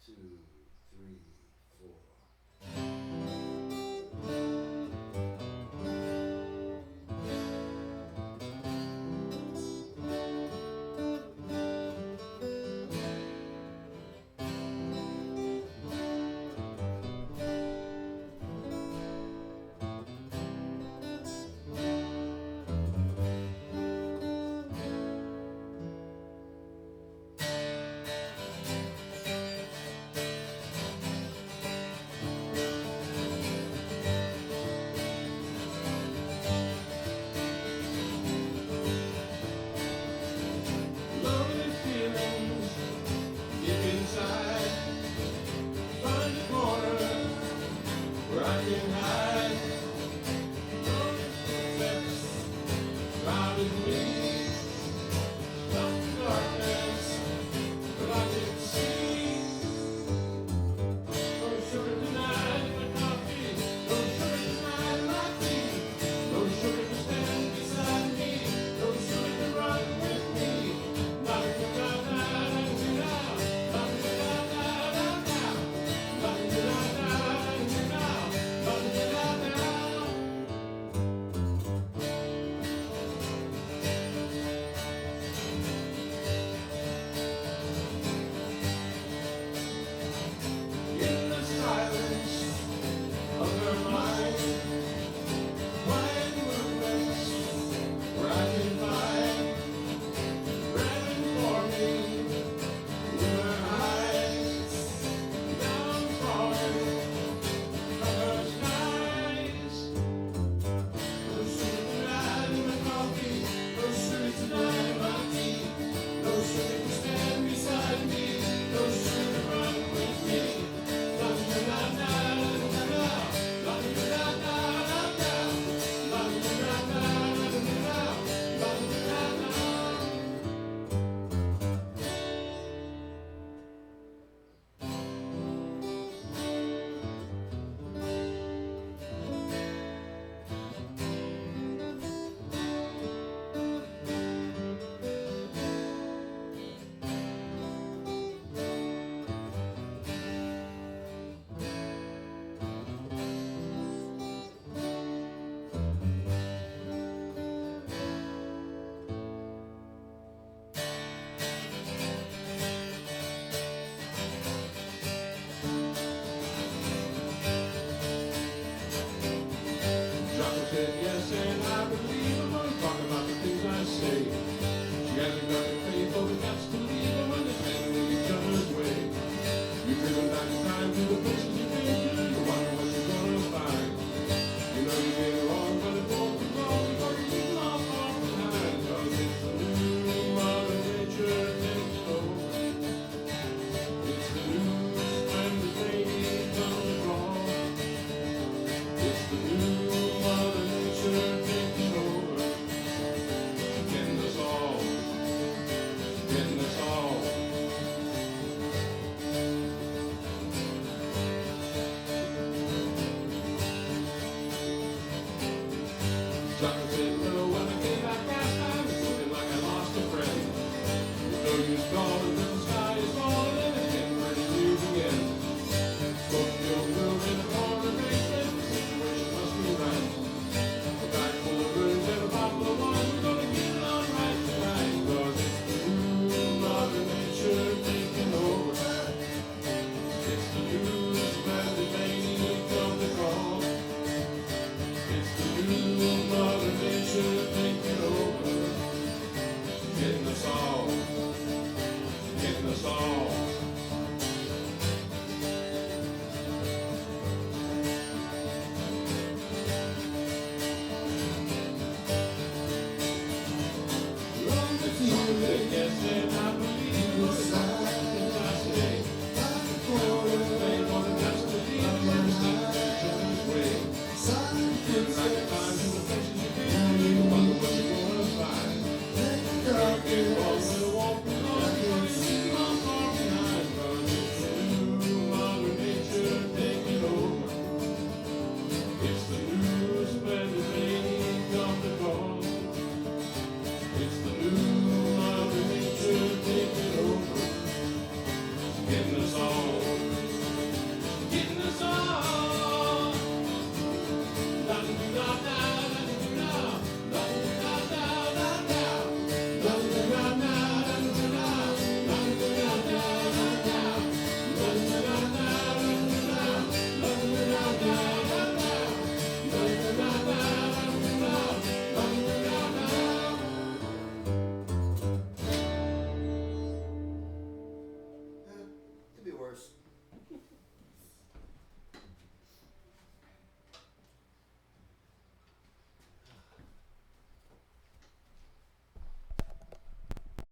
two, three, four. Yes, and I believe I'm gonna talk about the things I say. She hasn't got the faith, but we got to leave them when they're standing each other's way. You've driven back in time to the places you've been to. You wonder what you're gonna find. You know you did wrong, but it won't be wrong because you leave them all far behind. Cause it's the new Mother Nature taking over. It's the news when the rain comes wrong. It's the new Mother Nature taking over, getting us all, getting us all. Chocolate said no when I came back last time, it's looking like I lost a friend. There's no use calling, the sky is falling and it's getting ready to leave again. Spoke to your room in the corner basement, the situation must be right. A bag full of birds and a bottle of wine, we're gonna get it on right tonight. Cause it's the new Mother Nature taking over. It's the news where the rain comes to crawl. It's the new Mother Nature taking over. Getting us all, getting us all.